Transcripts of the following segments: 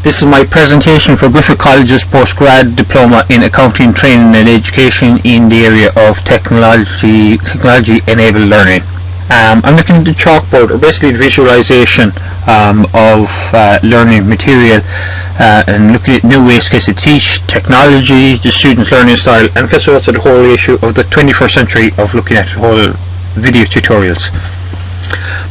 This is my presentation for Griffith College's postgrad diploma in accounting training and education in the area of technology enabled learning. I'm looking at the chalkboard, or basically the visualization of learning material, and looking at new ways to teach technology, the students' learning style, and also the whole issue of the 21st century of looking at the whole video tutorials.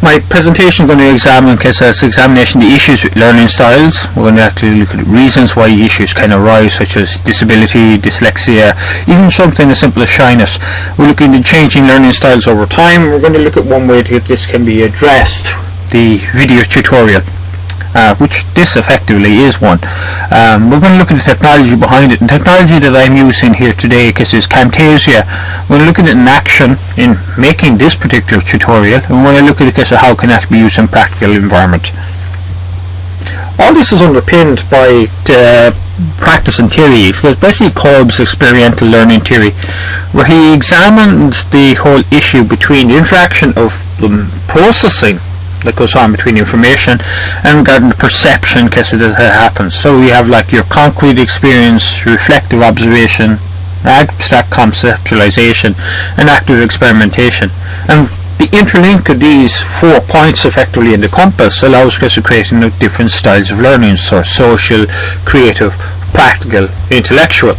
My presentation is going to examine examination the issues with learning styles. We're going to actually look at reasons why issues can arise, such as disability, dyslexia, even something as simple as shyness. We're looking at changing learning styles over time. We're going to look at one way that this can be addressed, the video tutorial, which this effectively is one. We're going to look at the technology behind it, and technology that I'm using here today is Camtasia. We're going to look at it in action in making this particular tutorial, and we're going to look at it how it can actually be used in practical environment. All this is underpinned by practice and theory, because basically Kolb's experiential learning theory, where he examined the whole issue between the interaction of the processing that goes on between information and regarding the perception that happens. So you have like your concrete experience, reflective observation, abstract conceptualization, and active experimentation. And the interlink of these 4 points effectively in the compass allows us to create different styles of learning, so social, creative, practical, intellectual.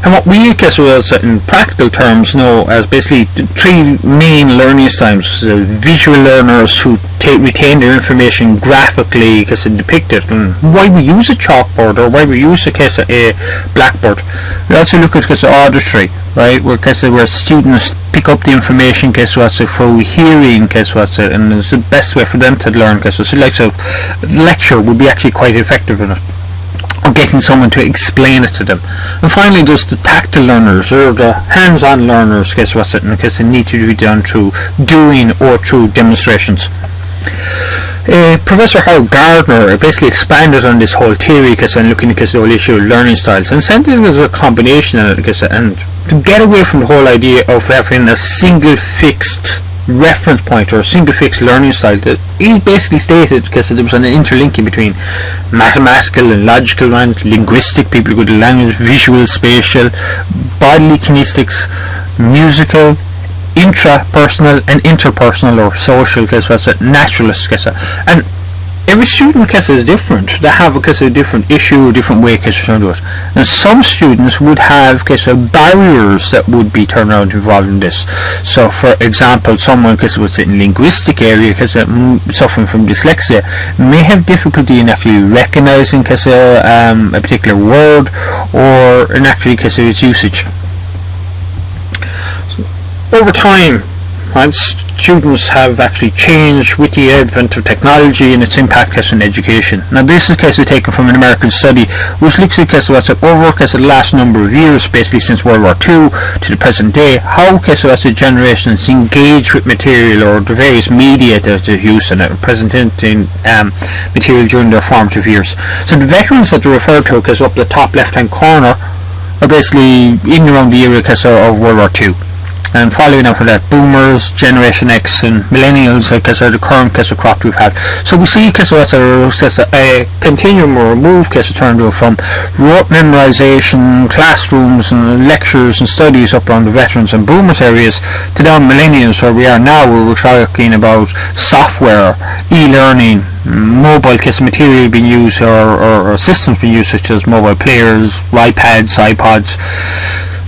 And what we in practical terms know as basically the 3 main learning styles: visual learners who retain their information graphically depicted, and why we use a chalkboard or why we use a blackboard. We also look at auditory, right, where students pick up the information through hearing, and it's the best way for them to learn. So like lecture would be actually quite effective in it, or getting someone to explain it to them. And finally there's the tactile learners, or the hands-on learners, they need to be done through doing or through demonstrations. Professor Howard Gardner basically expanded on this whole theory and looking at the whole issue of learning styles, and sent it as a combination of it, and to get away from the whole idea of having a single fixed reference point or a single fixed learning style. He basically stated there was an interlinking between mathematical and logical and linguistic, people go to language, visual, spatial, bodily kinesics, musical, intrapersonal and interpersonal or social, naturalist, and every student is different. They have a different issue, different way to do it. And some students would have barriers that would be turned around involved in this. So for example, someone was in linguistic area suffering from dyslexia may have difficulty in actually recognizing a particular word, or in actually its usage. So, over time, students have actually changed with the advent of technology and its impact on education. Now this is taken from an American study which looks at over the last number of years, basically since World War II to the present day, how generations engage with material or the various media that they use and are presenting material during their formative years. So the veterans that are referred to up the top left hand corner are basically in around the era of World War II. And following up with that, boomers, Generation X and millennials are the current crop we've had. So we see a continuum or a move turned from rote memorization, classrooms and lectures and studies up around the veterans and boomers areas to down millennials, where we are now, where we're talking about software, e-learning, mobile material being used, or systems being used such as mobile players, iPads, iPods.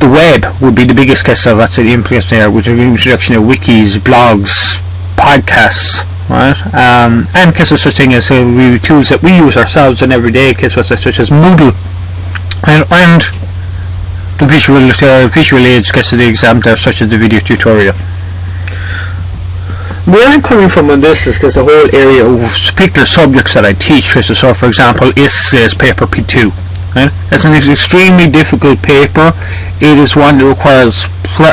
The web would be the biggest the influence there, with the introduction of wikis, blogs, podcasts, right? And such thing as tools that we use ourselves in every day, such as Moodle, and the visual aids, the exam there, such as the video tutorial. Where I'm coming from on this is the whole area of particular subjects that I teach. So for example, is paper P2. Right? It's an extremely difficult paper. It is one that requires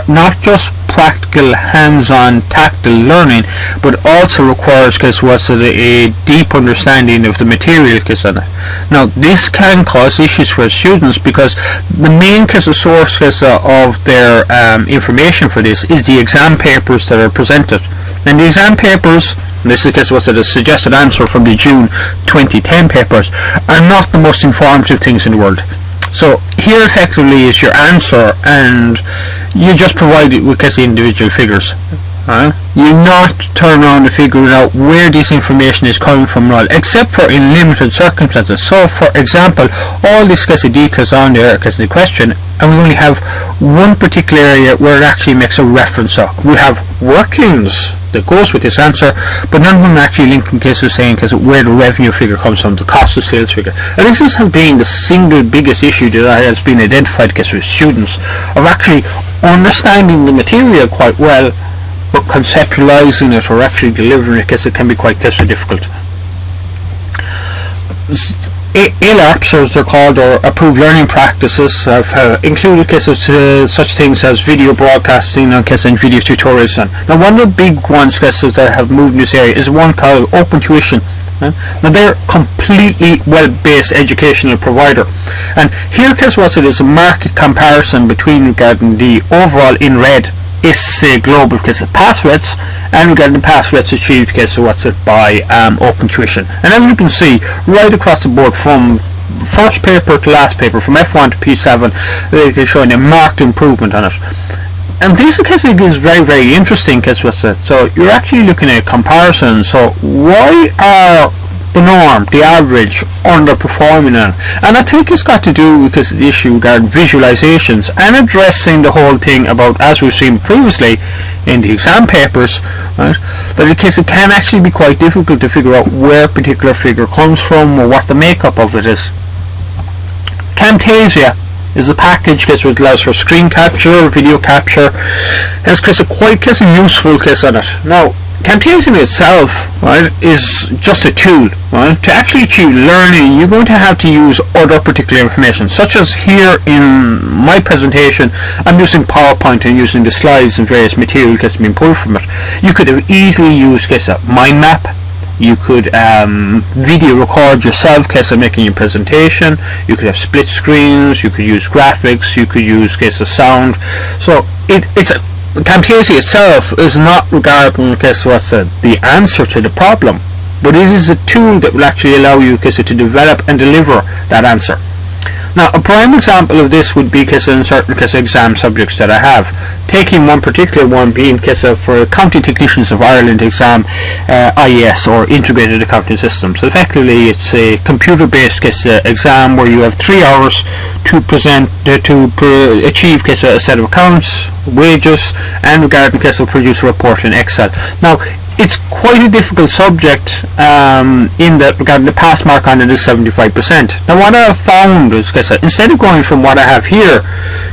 not just practical, hands-on, tactile learning, but also requires a deep understanding of the material on it. Now, this can cause issues for students, because the main source of their information for this is the exam papers that are presented. And the exam papers and this is guess what's the suggested answer from the June 2010 papers, are not the most informative things in the world. So here effectively is your answer, and you just provide it with the individual figures. You not turn around and figure out where this information is coming from, except for in limited circumstances. So for example, all these details on there the question, and we only have one particular area where it actually makes a reference. So we have workings that goes with this answer, but none of them actually linking cases saying where the revenue figure comes from, the cost of sales figure. And this has been the single biggest issue that has been identified with students, of actually understanding the material quite well, but conceptualizing it or actually delivering it, it can be quite difficult. ALARPs, as they're called, or approved learning practices, have included such things as video broadcasting and video tutorials. Now one of the big ones that have moved in this area is one called Open Tuition. Now they're completely web-based educational provider, and here what it is a market comparison between regarding the overall in red is global pass rates and regarding the pass rates achieved by Open Tuition. And as you can see right across the board from first paper to last paper, from F1 to P7, they're showing a marked improvement on it. And this is very, very interesting. So you're actually looking at a comparison. So why are the norm, the average, underperforming on? And I think it's got to do with the issue regarding visualizations and addressing the whole thing about, as we've seen previously in the exam papers, that it can actually be quite difficult to figure out where a particular figure comes from or what the makeup of it is. Camtasia is a package which allows for screen capture, video capture, and it's quite useful on it. Now Camtasia itself is just a tool. To actually achieve learning, you're going to have to use other particular information, such as here in my presentation I'm using PowerPoint and using the slides and various material that's been pulled from it. You could have easily used a mind map. You could video record yourself making your presentation. You could have split screens. You could use graphics. You could use sound. So it's Camtasia itself is not regarding the answer to the problem, but it is a tool that will actually allow you to develop and deliver that answer. Now a prime example of this would be in certain exam subjects that I have. Taking one particular one being for Accounting Technicians of Ireland exam, IES, or Integrated Accounting Systems. So effectively it's a computer based exam where you have 3 hours to present to achieve a set of accounts, wages, and regarding produce a report in Excel. Now it's quite a difficult subject in that regarding the pass mark on it is 75%. Now what I have found is instead of going from what I have here,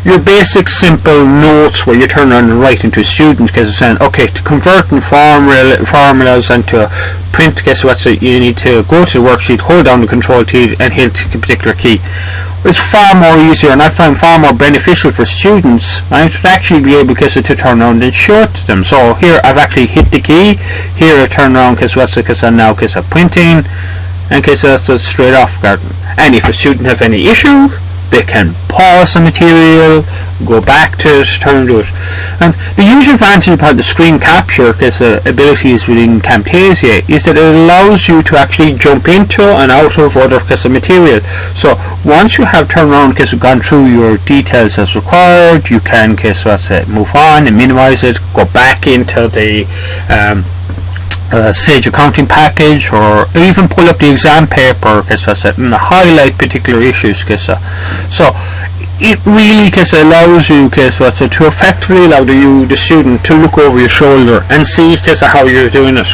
your basic simple notes where you turn around and write into a student saying, okay, to convert in formulas and to print, you need to go to the worksheet, hold down the control key and hit a particular key. It's far more easier, and I find far more beneficial for students to actually be able to turn around and show it to them. So here I've actually hit the key, here I turn around I'm now printing, and that's straight off garden. And if a student have any issue, they can pause the material, go back to it, turn to it. And the huge advantage about the screen capture abilities within Camtasia is that it allows you to actually jump into and out of other material. So once you have turned around gone through your details as required, you can move on and minimize it, go back into the Sage accounting package, or even pull up the exam paper and highlight particular issues. So it really allows you to effectively allow the student to look over your shoulder and see how you're doing it.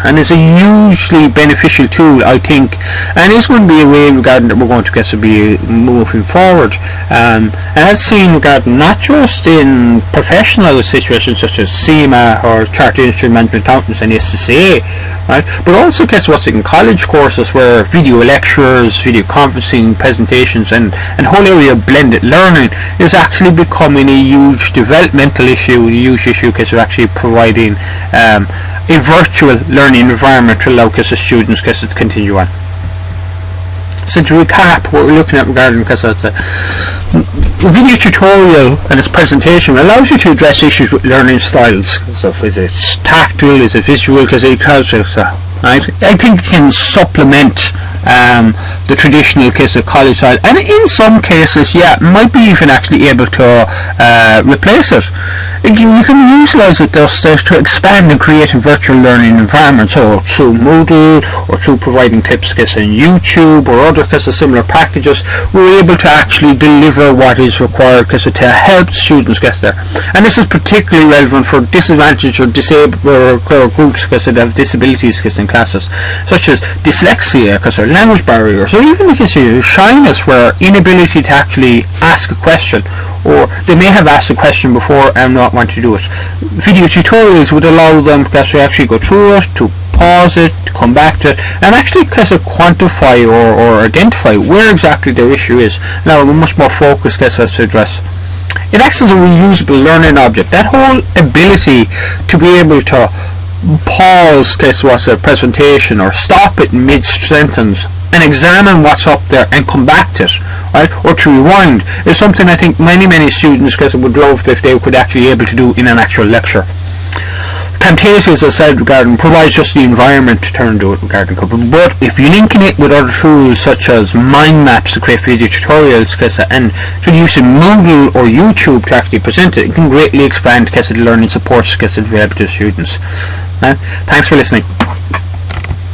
And it's a hugely beneficial tool, I think, and it's going to be a way regarding that we're going to be moving forward. And that's seen regarding not just in professional situations such as SEMA or Chartered Instrument Management Accountants and SCCA, but also in college courses where video lectures, video conferencing, presentations, and whole area of blended learning is actually becoming a huge developmental issue, a huge issue of actually providing a virtual learning environment to allow students to continue on. So to recap what we're looking at regarding A video tutorial and its presentation allows you to address issues with learning styles. So is it tactile, is it visual, is it right? I think it can supplement the traditional case of college style, and in some cases, yeah, might be even actually able to replace it. You can utilize it thus to expand and create a virtual learning environment. So through Moodle or through providing tips on YouTube or other similar packages, we're able to actually deliver what is required to help students get there. And this is particularly relevant for disadvantaged or disabled or groups that have disabilities in classes, such as dyslexia, or language barriers, or even because of shyness, where inability to actually ask a question, or they may have asked a question before and not want to do it. Video tutorials would allow them to actually go through it, to pause it, to come back to it, and actually quantify or identify where exactly their issue is. Now, a much more focused to address. It acts as a reusable learning object. That whole ability to be able to pause what's a presentation or stop it mid-sentence and examine what's up there and come back to it, right, or to rewind, is something I think many students would love if they could actually be able to do in an actual lecture. Camtasia, as I said, provides just the environment to turn to it regarding code, but if you link it with other tools such as mind maps to create video tutorials and to use Moodle or YouTube to actually present it, it can greatly expand the learning supports available to students. Thanks for listening.